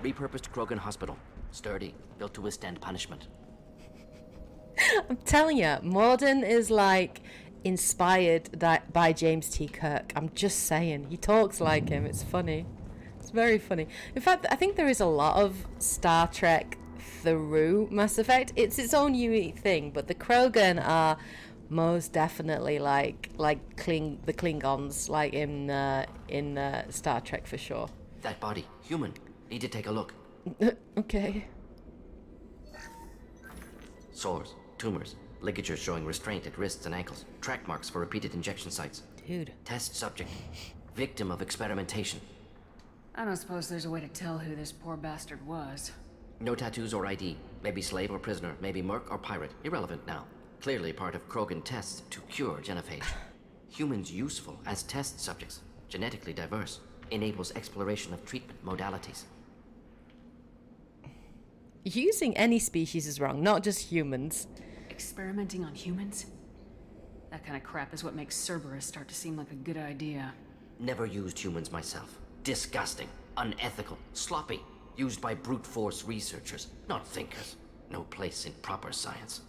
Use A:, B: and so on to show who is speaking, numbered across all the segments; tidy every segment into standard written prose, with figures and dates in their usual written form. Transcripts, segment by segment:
A: Repurposed Krogan hospital. Sturdy, built to withstand punishment.
B: I'm telling you, Mordin is like inspired by James T. Kirk. I'm just saying. He talks like him. It's funny. It's very funny. In fact, I think there is a lot of Star Trek through Mass Effect. It's its own unique thing, but the Krogan are most definitely like the Klingons, like in Star Trek for sure.
A: That body, human. Need to take a look.
B: Okay.
A: Sores, tumors, ligatures showing restraint at wrists and ankles, track marks for repeated injection sites.
B: Dude.
A: Test subject, victim of experimentation.
C: I don't suppose there's a way to tell who this poor bastard was.
A: No tattoos or ID. Maybe slave or prisoner, maybe merc or pirate. Irrelevant now. Clearly part of Krogan tests to cure genophage. Humans useful as test subjects. Genetically diverse. Enables exploration of treatment modalities.
B: Using any species is wrong, not just humans.
C: Experimenting on humans? That kind of crap is what makes Cerberus start to seem like a good idea.
A: Never used humans myself. Disgusting, unethical, sloppy. Used by brute force researchers, not thinkers. No place in proper science.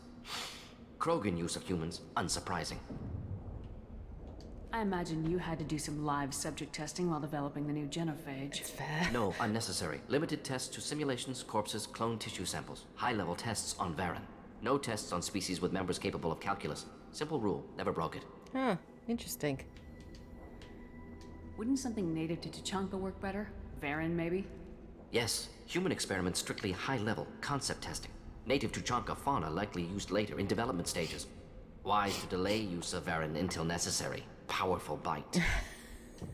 A: Krogan use of humans, unsurprising.
C: I imagine you had to do some live subject testing while developing the new genophage.
B: It's fair.
A: No, unnecessary. Limited tests to simulations, corpses, cloned tissue samples. High-level tests on Varen. No tests on species with members capable of calculus. Simple rule, never broke it.
B: Huh, interesting.
C: Wouldn't something native to Tuchanka work better? Varen, maybe?
A: Yes, human experiments strictly high-level, concept testing. Native Tuchanka fauna likely used later in development stages. Wise to delay use of Varen until necessary. Powerful bite.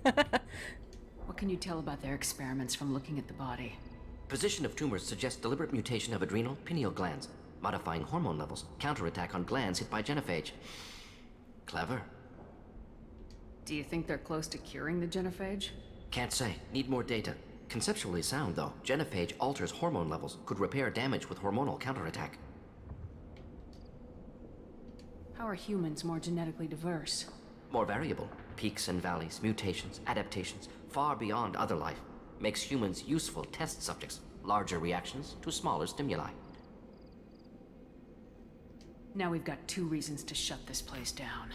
C: What can you tell about their experiments from looking at the body?
A: Position of tumors suggests deliberate mutation of adrenal, pineal glands, modifying hormone levels, counterattack on glands hit by genophage. Clever.
C: Do you think they're close to curing the genophage?
A: Can't say. Need more data. Conceptually sound, though. Genophage alters hormone levels, could repair damage with hormonal counterattack.
C: How are humans more genetically diverse?
A: More variable. Peaks and valleys, mutations, adaptations, far beyond other life. Makes humans useful test subjects. Larger reactions to smaller stimuli.
C: Now we've got 2 reasons to shut this place down.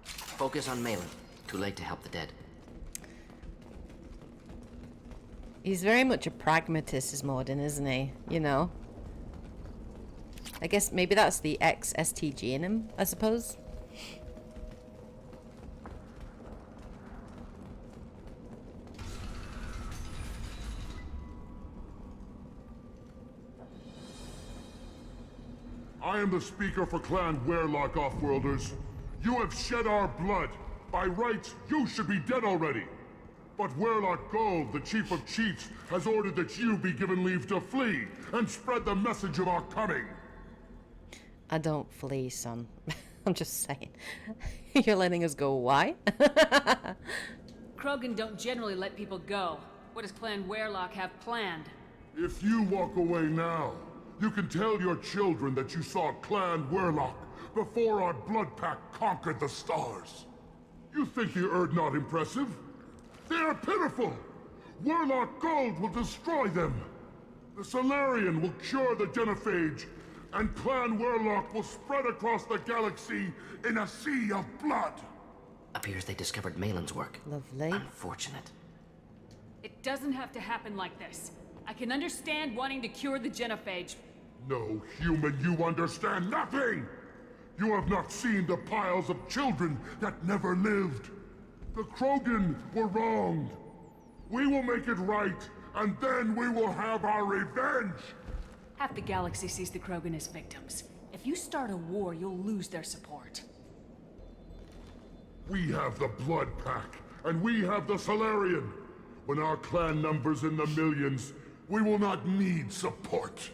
A: Focus on Malin. Too late to help the dead.
B: He's very much a pragmatist, is Mordin, isn't he? You know? I guess maybe that's the ex-STG in him, I suppose.
D: I am the speaker for Clan Werlock, Offworlders. You have shed our blood. By rights, you should be dead already. But Werlock Gold, the Chief of Chiefs, has ordered that you be given leave to flee and spread the message of our coming.
B: I don't flee, son. I'm just saying. You're letting us go. Why?
C: Krogan don't generally let people go. What does Clan Werlock have planned?
D: If you walk away now, you can tell your children that you saw Clan Werlock before our blood pack conquered the stars. You think the Erd not impressive? They are pitiful! Werlock Gold will destroy them! The Solarian will cure the genophage, and Clan Werlock will spread across the galaxy in a sea of blood!
A: Appears they discovered Malin's work.
B: Lovely.
A: Unfortunate.
C: It doesn't have to happen like this. I can understand wanting to cure the genophage.
D: No, human, you understand nothing! You have not seen the piles of children that never lived. The Krogan were wronged. We will make it right, and then we will have our revenge!
C: Half the galaxy sees the Krogan as victims. If you start a war, you'll lose their support.
D: We have the Blood Pack, and we have the Solarian. When our clan numbers in the millions, we will not need support.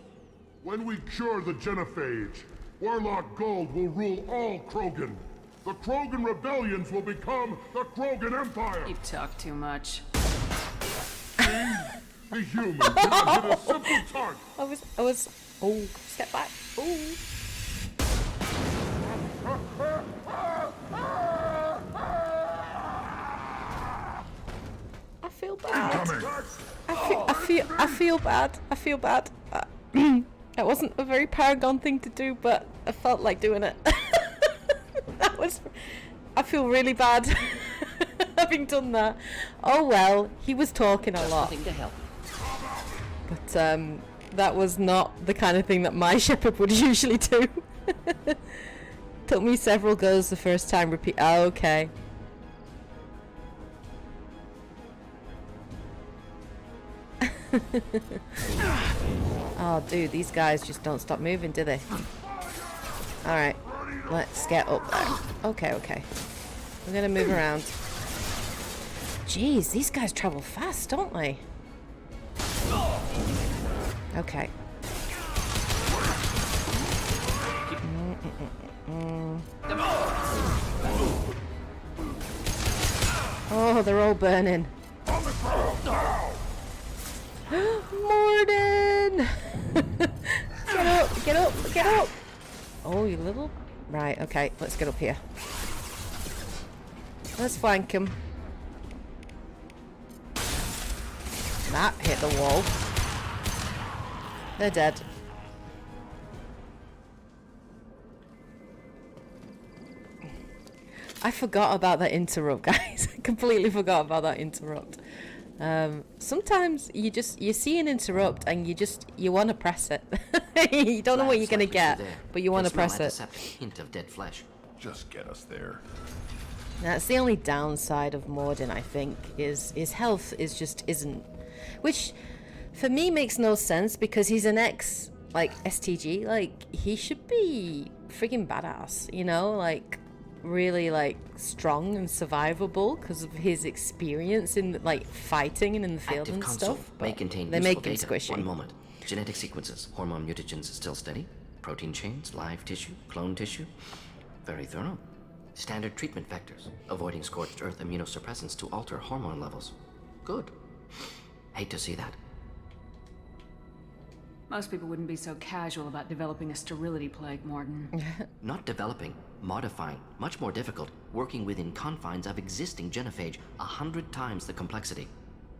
D: When we cure the genophage, Werlock Gold will rule all Krogan. The Krogan rebellions will become the Krogan Empire!
C: You talk too much.
D: The human cannot hit a simple target!
B: Oh, step back. Oh. I feel bad.
D: Coming!
B: I feel bad. I feel bad. That wasn't a very Paragon thing to do, but I felt like doing it. I feel really bad having done that. Oh well, he was talking a lot.
A: Nothing to help.
B: But that was not the kind of thing that my shepherd would usually do. Took me several goes the first time. Repeat. Oh, okay. Oh, dude, these guys just don't stop moving, do they? Alright, let's get up there. Okay, okay. We're gonna move around. Jeez, these guys travel fast, don't they? Okay. Oh, they're all burning. Mordin! Get up, get up, get up! Oh, you little... Right, okay, let's get up here. Let's flank him. That hit the wall. They're dead. I forgot about that interrupt, guys. I completely forgot about that interrupt. Sometimes you see an interrupt and you want to press it. You don't know what you're gonna get, but you want to press it.
A: Hint of dead flesh.
D: Just get us there.
B: That's the only downside of Mordin, I think, is his health is just isn't, which for me makes no sense because he's an ex like STG, like he should be friggin' badass, you know, like really like strong and survivable because of his experience in like fighting and in the field
A: Active
B: and
A: console
B: stuff.
A: may
B: But
A: contain
B: they make him
A: data.
B: squishy.
A: One moment. Genetic sequences, hormone mutagens still steady. Protein chains, live tissue, clone tissue. Very thorough. Standard treatment vectors, avoiding scorched earth immunosuppressants to alter hormone levels. Good. Hate to see that.
C: Most people wouldn't be so casual about developing a sterility plague, Mordin.
A: Not developing, modifying, much more difficult, working within confines of existing genophage, 100 times the complexity.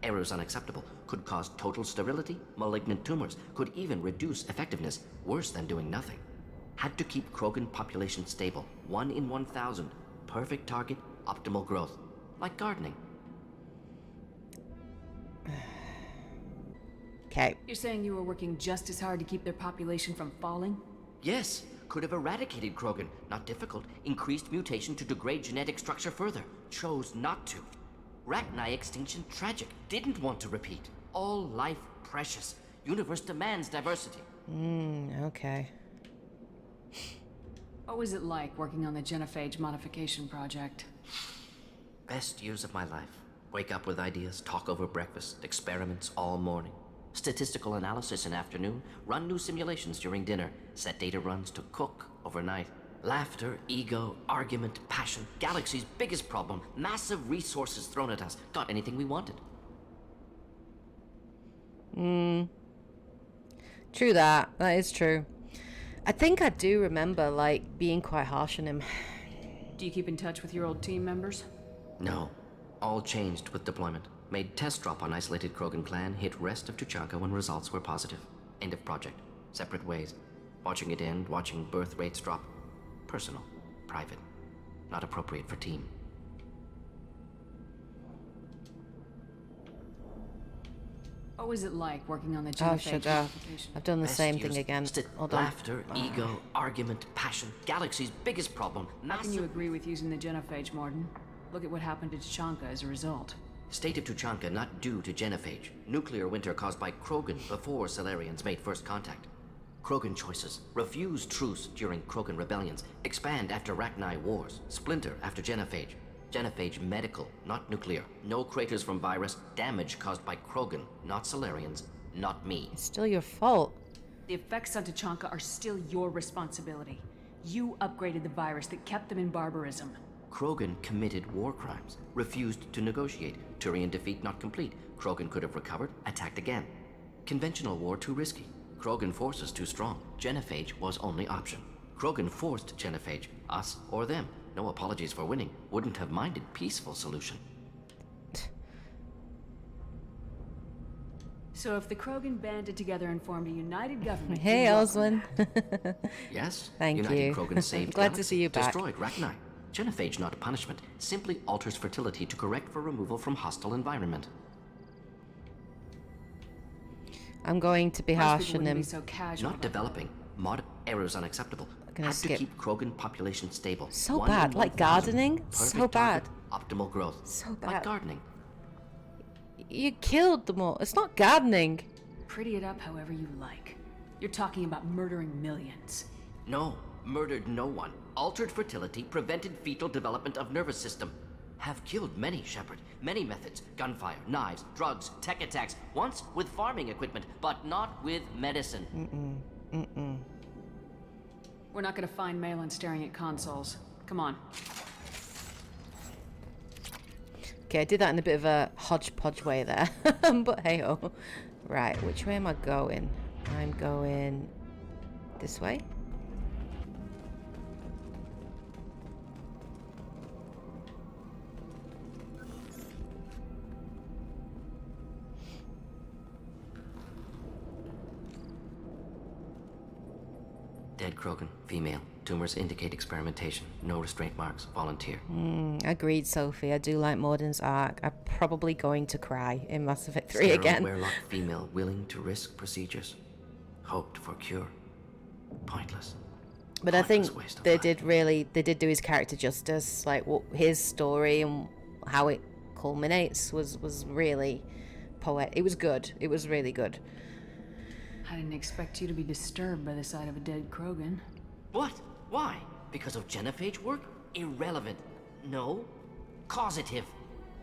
A: Errors unacceptable, could cause total sterility, malignant tumors, could even reduce effectiveness, worse than doing nothing. Had to keep Krogan population stable, 1 in 1,000, perfect target, optimal growth, like gardening.
B: Okay.
C: You're saying you were working just as hard to keep their population from falling?
A: Yes, could have eradicated Krogan, not difficult, increased mutation to degrade genetic structure further, chose not to. Rachni extinction tragic, didn't want to repeat. All life precious, universe demands diversity.
B: Okay.
C: What was it like working on the genophage modification project?
A: Best years of my life. Wake up with ideas, talk over breakfast, experiments all morning. Statistical analysis in afternoon, run new simulations during dinner, set data runs to cook overnight. Laughter, ego, argument, passion, galaxy's biggest problem, massive resources thrown at us, got anything we wanted.
B: True that. That is true. I think I do remember, like, being quite harsh on him.
C: Do you keep in touch with your old team members?
A: No. All changed with deployment. Made test drop on isolated Krogan clan, hit rest of Tuchanka when results were positive. End of project. Separate ways. Watching it end, watching birth rates drop. Personal. Private. Not appropriate for team.
C: What was it like working on the
B: Oh,
C: genophage
B: sugar.
C: modification?
B: I've done the
A: Best
B: same
A: years.
B: thing again. Hold on.
A: Laughter, ego, argument, passion, galaxy's biggest problem,
C: How can you
A: massive...
C: agree with using the genophage, Mordin? Look at what happened to Tuchanka as a result.
A: State of Tuchanka not due to genophage. Nuclear winter caused by Krogan before Solarians made first contact. Krogan choices. Refuse truce during Krogan rebellions. Expand after Rachni wars. Splinter after genophage. Genophage medical, not nuclear. No craters from virus. Damage caused by Krogan, not Solarians, not me.
B: It's still your fault.
C: The effects on Tuchanka are still your responsibility. You upgraded the virus that kept them in barbarism.
A: Krogan committed war crimes. Refused to negotiate. Turian defeat not complete. Krogan could have recovered, attacked again. Conventional war too risky. Krogan forces too strong. Genophage was only option. Krogan forced genophage, us or them. No apologies for winning. Wouldn't have minded peaceful solution.
C: So if the Krogan banded together and formed a united government...
B: Hey,
C: you welcome
B: Oswin.
C: that.
A: Yes.
B: Thank
A: United
B: you.
A: Krogan saved
B: Glad to
A: Galaxy,
B: see you back.
A: destroyed Rachni. Genophage, not a punishment, simply alters fertility to correct for removal from hostile environment.
B: I'm going to be
C: Most
B: harsh
C: people
B: on
C: wouldn't
B: him.
C: be so casual
A: Not
C: about
A: developing. Errors unacceptable.
B: Gonna
A: Had
B: skip.
A: to keep Krogan population stable.
B: So
A: 1 in
B: bad. Like
A: 1,000.
B: gardening? So
A: Perfect
B: bad.
A: target, optimal growth.
B: So
A: Like
B: bad.
A: gardening.
B: You killed them all. It's not gardening.
C: Pretty it up however you like. You're talking about murdering millions.
A: No, murdered no one. Altered fertility, prevented fetal development of nervous system. Have killed many, Shepard. Many methods. Gunfire, knives, drugs, tech attacks. Once with farming equipment, but not with medicine.
C: We're not gonna find Malin staring at consoles. Come on.
B: Okay, I did that in a bit of a hodgepodge way there. But hey-ho. Right, which way am I going? I'm going this way.
A: Dead Krogan, female. Tumors indicate experimentation. No restraint marks. Volunteer.
B: Agreed, Sophie. I do like Mordin's arc. I'm probably going to cry in Mass Effect 3
A: Sterile
B: again.
A: Werlock female willing to risk procedures. Hoped for cure. Pointless.
B: But I think
A: Pointless waste of
B: they did do his character justice. Like what his story and how it culminates was really poetic. It was good. It was really good.
C: I didn't expect you to be disturbed by the sight of a dead Krogan.
A: What? Why? Because of genophage work? Irrelevant. No. Causative.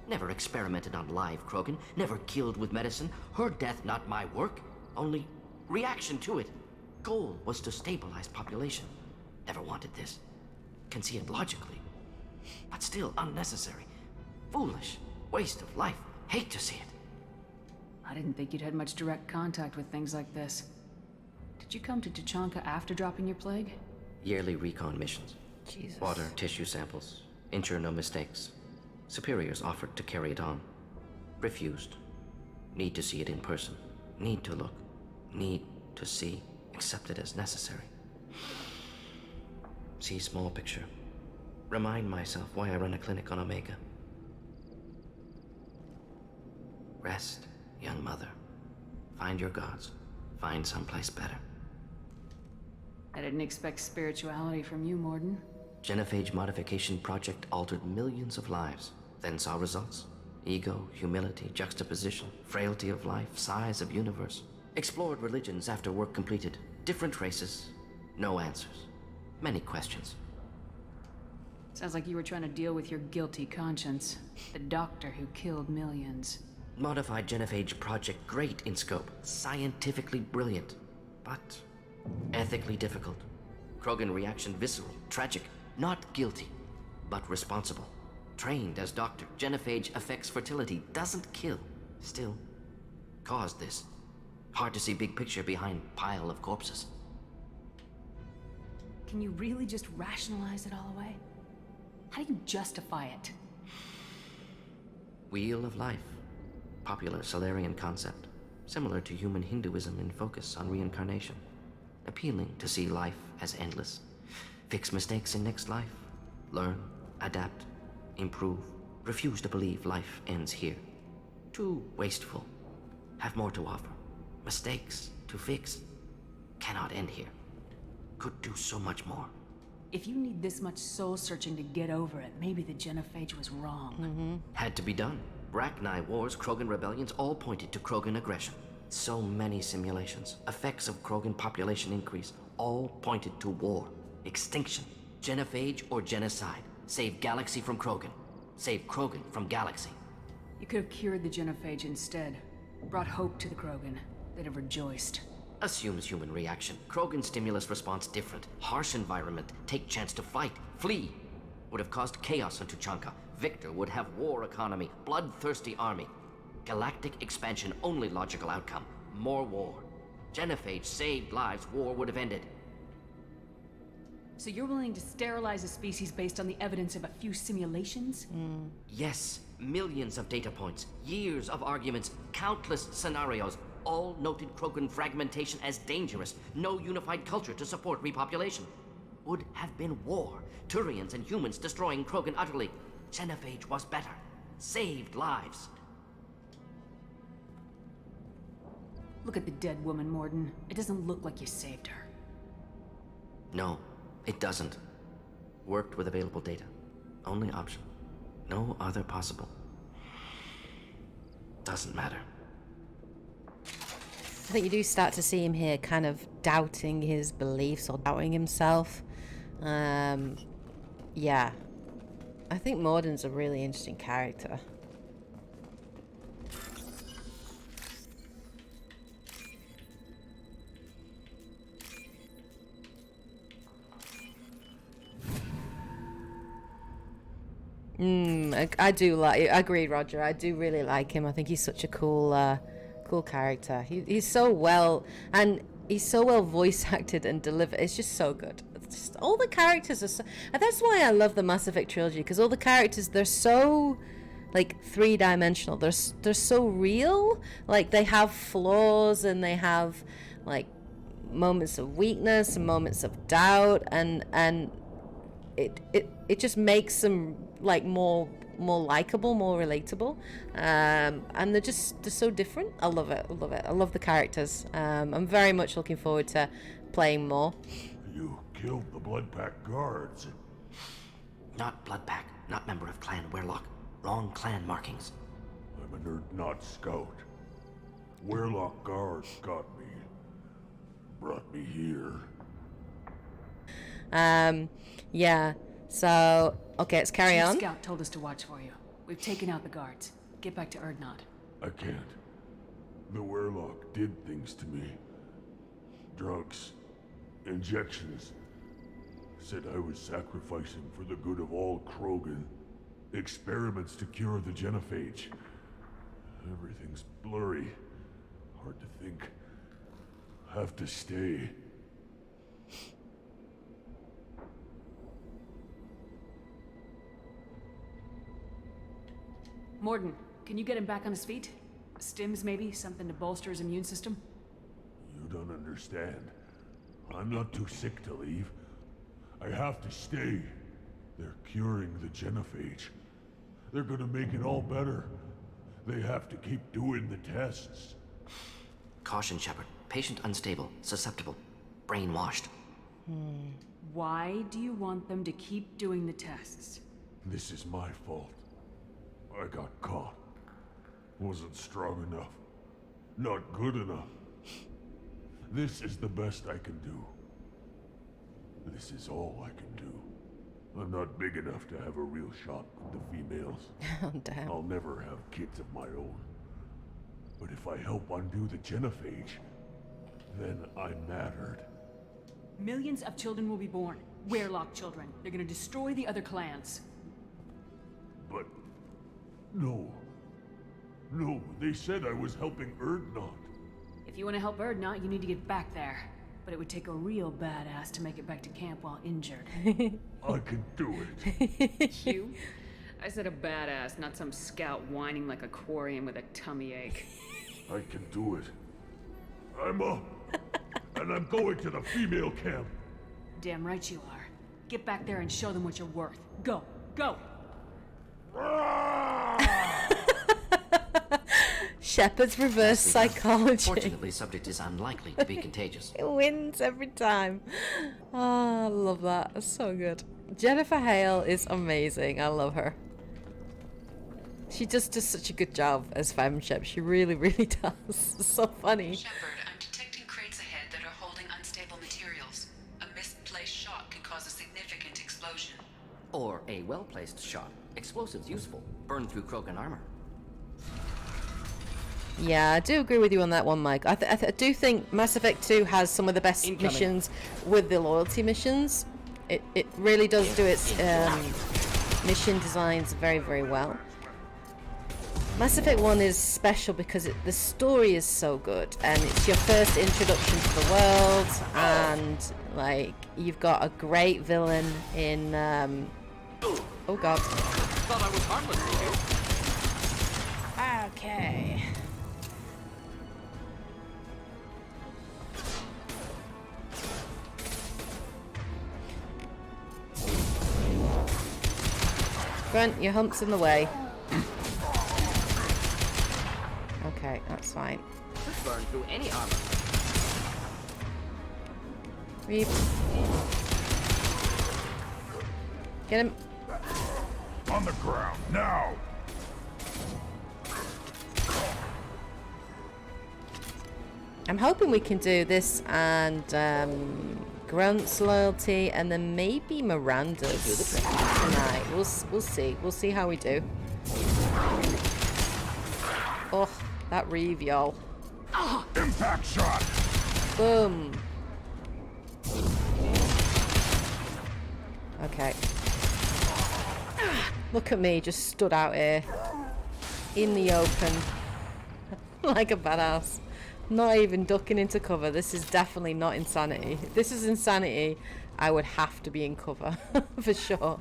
A: Never experimented on live Krogan. Never killed with medicine. Her death not my work. Only reaction to it. Goal was to stabilize population. Never wanted this. Can see it logically. But still unnecessary. Foolish. Waste of life. Hate to see it.
C: I didn't think you'd had much direct contact with things like this. Did you come to Tuchanka after dropping your plague?
A: Yearly recon missions.
B: Jesus.
A: Water, tissue samples. Ensure no mistakes. Superiors offered to carry it on. Refused. Need to see it in person. Need to look. Need to see. Accept it as necessary. See small picture. Remind myself why I run a clinic on Omega. Rest, young mother. Find your gods. Find someplace better.
C: I didn't expect spirituality from you, Mordin.
A: Genophage modification project altered millions of lives, then saw results. Ego, humility, juxtaposition, frailty of life, size of universe. Explored religions after work completed. Different races, no answers. Many questions.
C: Sounds like you were trying to deal with your guilty conscience. The doctor who killed millions.
A: Modified genophage project great in scope, scientifically brilliant, but ethically difficult. Krogan reaction visceral, tragic, not guilty, but responsible. Trained as doctor, genophage affects fertility, doesn't kill, still caused this. Hard to see big picture behind pile of corpses.
C: Can you really just rationalize it all away? How do you justify it?
A: Wheel of life. Popular Solarian concept. Similar to human Hinduism in focus on reincarnation. Appealing to see life as endless. Fix mistakes in next life. Learn, adapt, improve. Refuse to believe life ends here. Too wasteful. Have more to offer. Mistakes to fix. Cannot end here. Could do so much more.
C: If you need this much soul searching to get over it, maybe the genophage was wrong.
A: Had to be done. Rachni wars, Krogan rebellions, all pointed to Krogan aggression. So many simulations, effects of Krogan population increase, all pointed to war, extinction, genophage or genocide. Save Galaxy from Krogan. Save Krogan from Galaxy.
C: You could have cured the genophage instead. Brought hope to the Krogan. They'd have rejoiced.
A: Assumes human reaction. Krogan stimulus response different. Harsh environment. Take chance to fight. Flee. Would have caused chaos on Tuchanka. Victor would have war economy. Bloodthirsty army. Galactic expansion only logical outcome. More war. Genophage saved lives. War would have ended.
C: So you're willing to sterilize a species based on the evidence of a few simulations?
A: Yes. Millions of data points. Years of arguments. Countless scenarios. All noted Krogan fragmentation as dangerous. No unified culture to support repopulation. Would have been war. Turians and humans destroying Krogan utterly. Genophage was better. Saved lives.
C: Look at the dead woman, Mordin. It doesn't look like you saved her.
A: No, it doesn't. Worked with available data. Only option. No other possible. Doesn't matter.
B: I think you do start to see him here kind of doubting his beliefs or doubting himself. Yeah. I think Mordin's a really interesting character. I do like. I agree, Roger. I do really like him. I think he's such a cool, cool character. He's so well, and he's so well voice acted and delivered. It's just so good. It's just, all the characters are so. And that's why I love the Mass Effect trilogy, because all the characters, they're so like three-dimensional. They're so real. Like they have flaws and they have like moments of weakness and moments of doubt, and it just makes them like more likable, more relatable, and they're so different. I love it. I love the characters. I'm very much looking forward to playing more.
D: You killed the Bloodpack guards.
A: Not Bloodpack, not member of Clan Werlock. Wrong clan markings.
D: I'm a nerd, not scout. Werlock guards got me. Brought me here.
B: Yeah. So, okay, let's carry
C: Chief
B: on.
C: Scout told us to watch for you. We've taken out the guards. Get back to Erdnot.
D: I can't. The Werlock did things to me. Drugs. Injections. Said I was sacrificing for the good of all Krogan. Experiments to cure the genophage. Everything's blurry. Hard to think. Have to stay.
C: Mordin, can you get him back on his feet? Stims, maybe? Something to bolster his immune system?
D: You don't understand. I'm not too sick to leave. I have to stay. They're curing the genophage. They're gonna make it all better. They have to keep doing the tests.
A: Caution, Shepard. Patient unstable, susceptible, brainwashed.
C: Why do you want them to keep doing the tests?
D: This is my fault. I got caught. Wasn't strong enough. Not good enough. This is the best I can do. This is all I can do. I'm not big enough to have a real shot with the females.
B: Oh, damn.
D: I'll never have kids of my own. But if I help undo the genophage, then I mattered.
C: Millions of children will be born. Werlock children. They're gonna destroy the other clans.
D: But... No. No, they said I was helping Erdnot.
C: If you want to help Erdnot, you need to get back there. But it would take a real badass to make it back to camp while injured.
D: I can do it.
C: You? I said a badass, not some scout whining like a quarian with a tummy ache.
D: I can do it. I'm up. And I'm going to the female camp.
C: Damn right you are. Get back there and show them what you're worth. Go. Go!
B: Shepard's reverse psychology.
A: Fortunately, subject is unlikely to be contagious.
B: It wins every time. Oh, I love that. It's so good. Jennifer Hale is amazing. I love her. She just does such a good job as FemShep. She really, really does. It's so funny.
E: Shepard, I'm detecting crates ahead that are holding unstable materials. A misplaced shot can cause a significant explosion.
A: Or a well-placed shot. Explosives useful. Burn through Krogan armor.
B: Yeah, I do agree with you on that one, Mike. I do think Mass Effect 2 has some of the best missions with the loyalty missions. It really does do its mission designs very, very well. Mass Effect 1 is special because the story is so good, and it's your first introduction to the world, and like you've got a great villain in oh god.
A: Thought I was harmless,
B: Okay. Grunt, your hump's in the way. Okay, that's fine.
A: Could burn through any armor.
B: Reap. Get him.
D: On the ground, now!
B: I'm hoping we can do this and Grunt's loyalty and then maybe Miranda's tonight. We'll see. We'll see how we do. Oh, that Reeve, y'all.
D: Impact shot!
B: Boom. Okay. Look at me, just stood out here. In the open. Like a badass. Not even ducking into cover. This is definitely not insanity. If this is insanity, I would have to be in cover. For sure.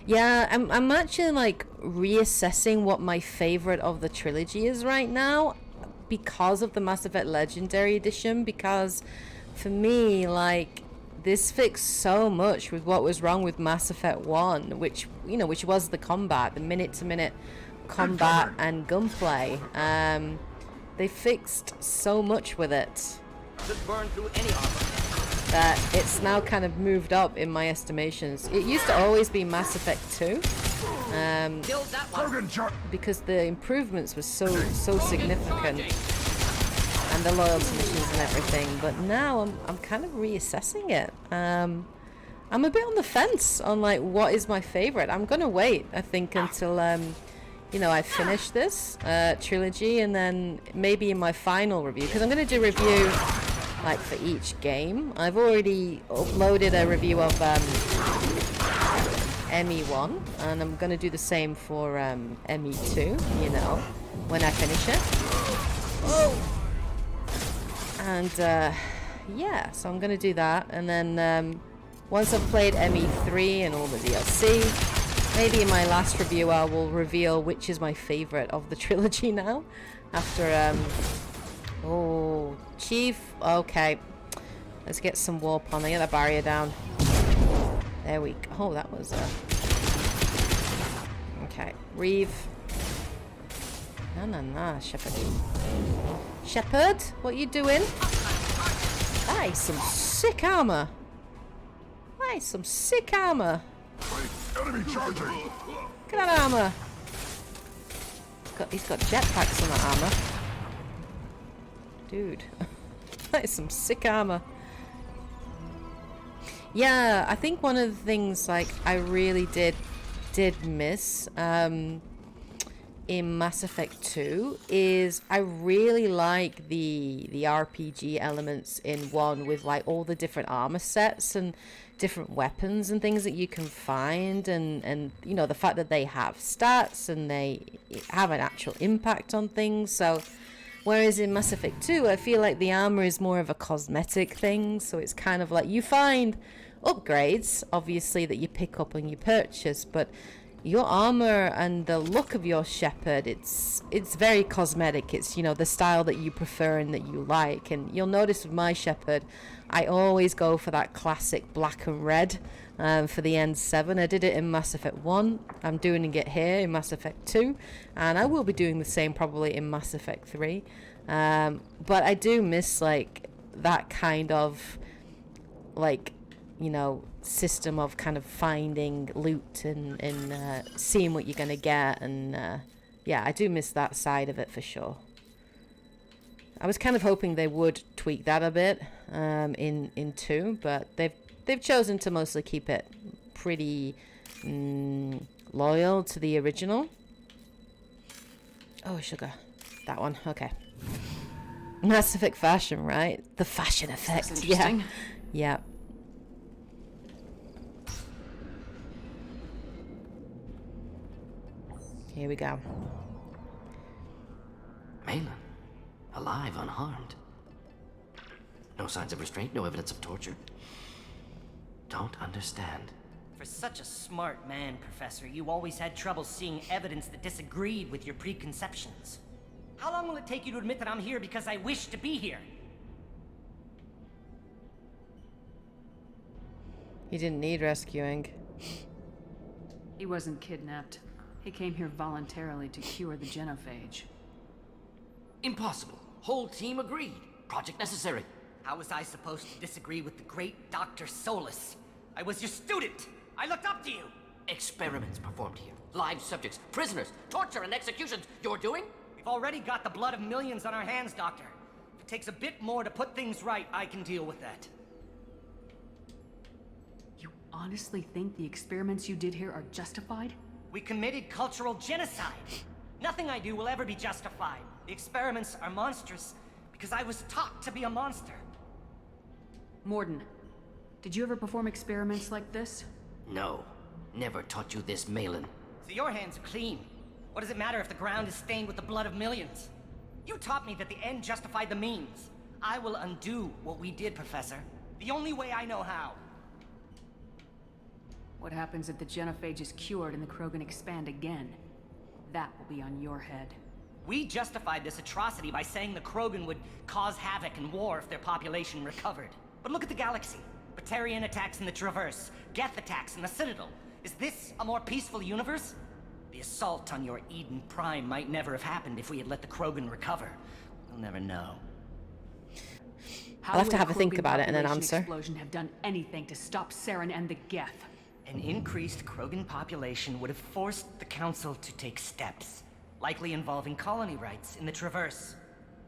B: Yeah, I'm actually like reassessing what my favorite of the trilogy is right now because of the Mass Effect Legendary Edition, because for me, like, this fixed so much with what was wrong with Mass Effect 1, which was the combat, the minute-to-minute combat and gunplay. They fixed so much with it
A: Could burn through any armor.
B: that it's now kind of moved up in my estimations. It used to always be Mass Effect 2,
A: Killed that one.
B: because the improvements were so significant, and the loyalty missions and everything. But now I'm kind of reassessing it. I'm a bit on the fence on like what is my favorite. I'm gonna wait, I think, until I finish this trilogy, and then maybe in my final review, because I'm gonna do a review like for each game. I've already uploaded a review of ME1, and I'm gonna do the same for ME2, when I finish it. Oh! And yeah, so I'm gonna do that, and then once I've played ME3 and all the DLC, maybe in my last review I will reveal which is my favorite of the trilogy now. After oh, Chief, okay. Let's get some warp on. Get that barrier down. There we go. Oh, that was okay. Reeve. No, Shepard. Shepard, what you doing? That is some sick armor. That is some sick armor.
D: Enemy charging!
B: Look at that armor. He's got jetpacks on that armor. Dude. That is some sick armor. Yeah, I think one of the things like I really did miss in Mass Effect 2 is I really like the RPG elements in 1 with like all the different armor sets and different weapons and things that you can find, and the fact that they have stats and they have an actual impact on things. So whereas in Mass Effect 2 I feel like the armor is more of a cosmetic thing, so it's kind of like you find upgrades obviously that you pick up and you purchase, but your armor and the look of your Shepard, it's very cosmetic. It's the style that you prefer and that you like. And you'll notice with my Shepard, I always go for that classic black and red for the N7. I did it in Mass Effect 1. I'm doing it here in Mass Effect 2, and I will be doing the same probably in Mass Effect 3. But I do miss like that kind of like system of kind of finding loot and seeing what you're gonna get, and yeah, I do miss that side of it for sure. I was kind of hoping they would tweak that a bit in 2, but they've chosen to mostly keep it pretty loyal to the original. Oh, sugar, that one. Okay. Mass Effect fashion, right? The fashion effect. Yeah. Here we go.
A: Malin, alive, unharmed. No signs of restraint, no evidence of torture. Don't understand.
F: For such a smart man, Professor, you always had trouble seeing evidence that disagreed with your preconceptions. How long will it take you to admit that I'm here because I wish to be here?
B: He didn't need rescuing.
C: He wasn't kidnapped. He came here voluntarily to cure the genophage.
A: Impossible. Whole team agreed. Project necessary.
F: How was I supposed to disagree with the great Dr. Solus? I was your student! I looked up to you!
A: Experiments performed here. Live subjects, prisoners, torture and executions. You're doing?
F: We've already got the blood of millions on our hands, Doctor. If it takes a bit more to put things right, I can deal with that.
C: You honestly think the experiments you did here are justified?
F: We committed cultural genocide. Nothing I do will ever be justified. The experiments are monstrous because I was taught to be a monster.
C: Mordin, did you ever perform experiments like this?
A: No. Never taught you this, Malin.
F: So your hands are clean. What does it matter if the ground is stained with the blood of millions? You taught me that the end justified the means. I will undo what we did, Professor. The only way I know how.
C: What happens if the genophage is cured and the Krogan expand again? That will be on your head.
F: We justified this atrocity by saying the Krogan would cause havoc and war if their population recovered. But look at the galaxy. Batarian attacks in the Traverse, Geth attacks in the Citadel. Is this a more peaceful universe? The assault on your Eden Prime might never have happened if we had let the Krogan recover. We'll never know.
B: I'll have to
C: would
B: have a think
C: Krogan
B: about it and then
C: population
B: answer.
C: Explosion have done anything to stop Saren and the Geth?
F: An increased Krogan population would have forced the Council to take steps, likely involving colony rights in the Traverse.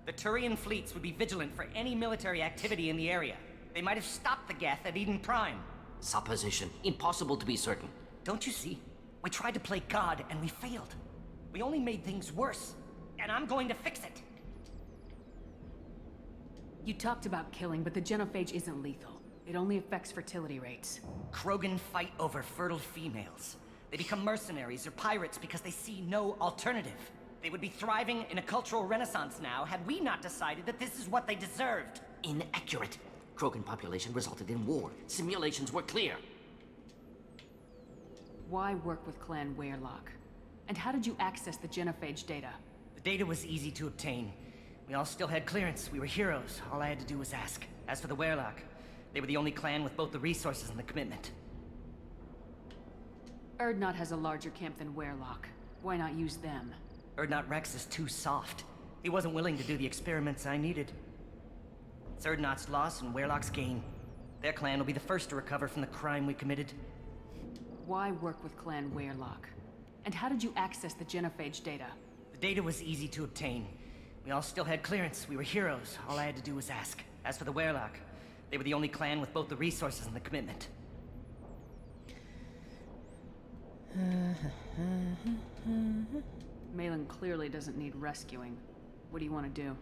F: The Turian fleets would be vigilant for any military activity in the area. They might have stopped the Geth at Eden Prime.
A: Supposition. Impossible to be certain.
F: Don't you see? We tried to play God and we failed. We only made things worse. And I'm going to fix it.
C: You talked about killing, but the genophage isn't lethal. It only affects fertility rates.
F: Krogan fight over fertile females. They become mercenaries or pirates because they see no alternative. They would be thriving in a cultural renaissance now had we not decided that this is what they deserved.
A: Inaccurate. Krogan population resulted in war. Simulations were clear.
C: Why work with Clan Weyrloc? And how did you access the genophage data?
F: The data was easy to obtain. We all still had clearance. We were heroes. All I had to do was ask. As for the Weyrloc, they were the only clan with both the resources and the commitment.
C: Urdnot has a larger camp than Weyrloc. Why not use them?
F: Urdnot Rex is too soft. He wasn't willing to do the experiments I needed. It's Urdnot's loss and Weyrloc's gain. Their clan will be the first to recover from the crime we committed.
C: Why work with Clan Weyrloc? And how did you access the genophage data?
F: The data was easy to obtain. We all still had clearance. We were heroes. All I had to do was ask. As for the Weyrloc, they were the only clan with both the resources and the commitment.
C: Malin clearly doesn't need rescuing. What do you want to do?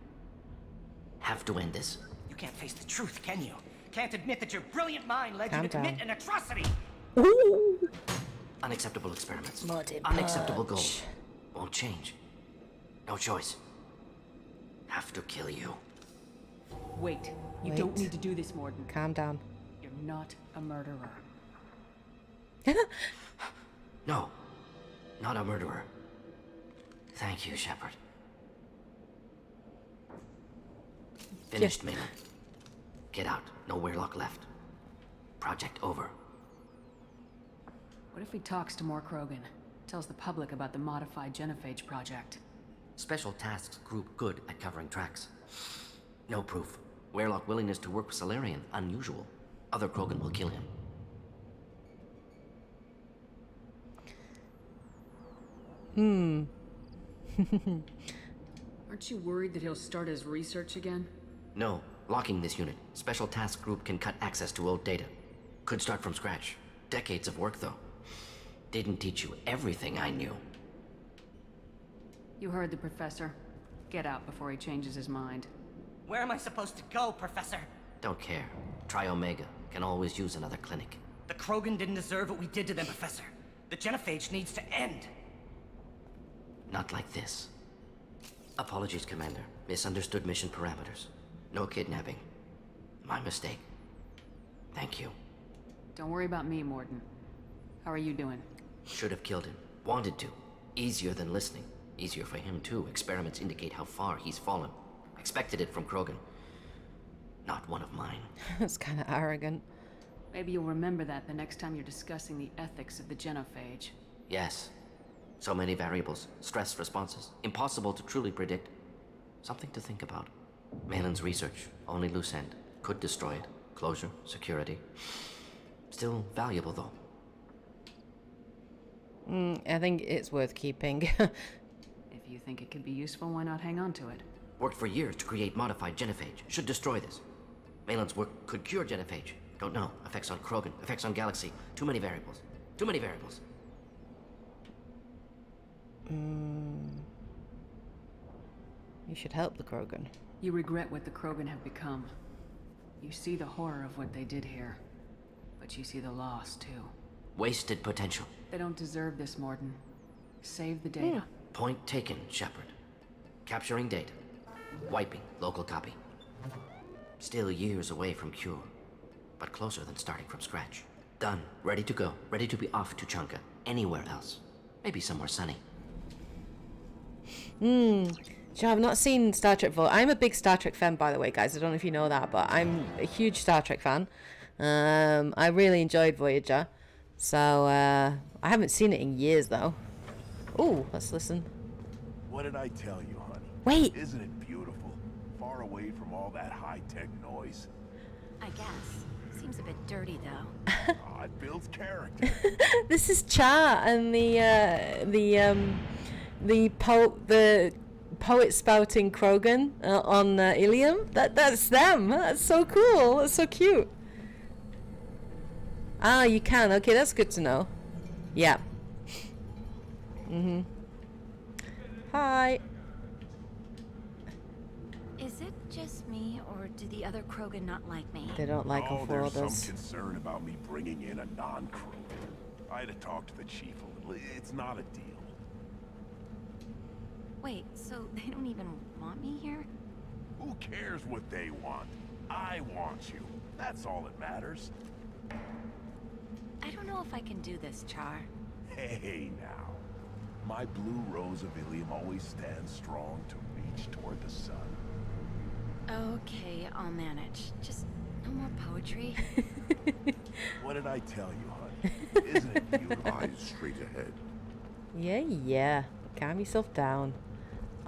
A: Have to end this.
F: You can't face the truth, can you? Can't admit that your brilliant mind led
B: Calm
F: you to commit
B: down.
F: an atrocity!
B: Ooh.
A: Unacceptable experiments.
B: Mordin
A: Unacceptable
B: punch.
A: goals. Won't change. No choice. Have to kill you.
C: Wait. You
B: Wait.
C: don't need to do this, Mordin.
B: Calm down.
C: You're not a murderer.
A: No. Not a murderer. Thank you, Shepard. Finished, Malin. Get out. No Weyrloc left. Project over.
C: What if he talks to more Krogan? Tells the public about the modified genophage project?
A: Special Tasks Group good at covering tracks. No proof. Weyrloc willingness to work with Salarian, unusual. Other Krogan will kill him.
C: Aren't you worried that he'll start his research again?
A: No. Locking this unit. Special Task Group can cut access to old data. Could start from scratch. Decades of work, though. Didn't teach you everything I knew.
C: You heard the professor. Get out before he changes his mind.
F: Where am I supposed to go, Professor?
A: Don't care. Try Omega. Can always use another clinic.
F: The Krogan didn't deserve what we did to them, Professor. The genophage needs to end.
A: Not like this. Apologies, Commander. Misunderstood mission parameters. No kidnapping. My mistake. Thank you.
C: Don't worry about me, Mordin. How are you doing?
A: Should have killed him. Wanted to. Easier than listening. Easier for him, too. Experiments indicate how far he's fallen. Expected it from Krogan. Not one of mine.
B: That's kind of arrogant.
C: Maybe you'll remember that the next time you're discussing the ethics of the genophage.
A: Yes. So many variables, stress responses, impossible to truly predict. Something to think about. Malin's research, only loose end. Could destroy it. Closure, security. Still valuable, though.
B: I think it's worth keeping.
C: If you think it could be useful, why not hang on to it?
A: Worked for years to create modified genophage. Should destroy this. Malin's work could cure genophage. Don't know. Effects on Krogan, effects on Galaxy. Too many variables. Too many variables.
B: You should help the Krogan.
C: You regret what the Krogan have become. You see the horror of what they did here. But you see the loss, too.
A: Wasted potential.
C: They don't deserve this, Mordin. Save the data.
A: Point taken, Shepard. Capturing data. Wiping local copy. Still years away from cure. But closer than starting from scratch. Done. Ready to go. Ready to be off to Chanka. Anywhere else. Maybe somewhere sunny.
B: So I've not seen Star Trek Voyager. I'm a big Star Trek fan, by the way, guys. I don't know if you know that, but I'm a huge Star Trek fan. I really enjoyed Voyager. So, I haven't seen it in years, though. Ooh, let's listen.
G: What did I tell you, honey?
B: Wait!
G: Isn't it beautiful? Far away from all that high-tech noise.
H: I guess. Seems a bit dirty, though.
G: Oh, it builds character.
B: This is Char and the poet spouting Krogan on Ilium. That's them. That's so cool. That's so cute. Ah, you can. Okay, that's good to know. Yeah. Hi.
H: Is it just me, or do the other Krogan not like me?
B: They don't like
G: Oh, there's some
B: Unfolders.
G: concern about me bringing in a non-Krogan. I had to talk to the chief a little. It's not a deal.
H: Wait, so they don't even want me here?
G: Who cares what they want? I want you. That's all that matters.
H: I don't know if I can do this, Char.
G: Hey, now. My blue rose of Ilium always stands strong to reach toward the sun.
H: Okay, I'll manage. Just no more poetry.
G: What did I tell you, honey? Isn't it beautiful?
D: Eyes straight ahead.
B: Yeah. Calm yourself down.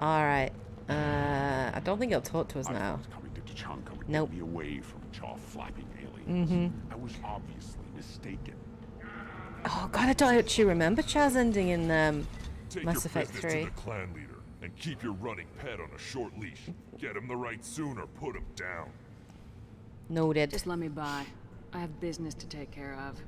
B: Alright. I don't think he'll talk to us
D: I
B: now.
D: thought coming to Tachanka would
B: Nope.
D: get me away from jaw-flapping aliens. I was obviously mistaken.
B: Oh god, I don't actually remember Char's ending in
I: Take
B: Mass
I: your
B: Effect
I: business
B: 3.
I: to the clan leader and keep your running pet on a short leash. Get him the right soon or put him down.
B: Noted.
C: Just let me by. I have business to take care of.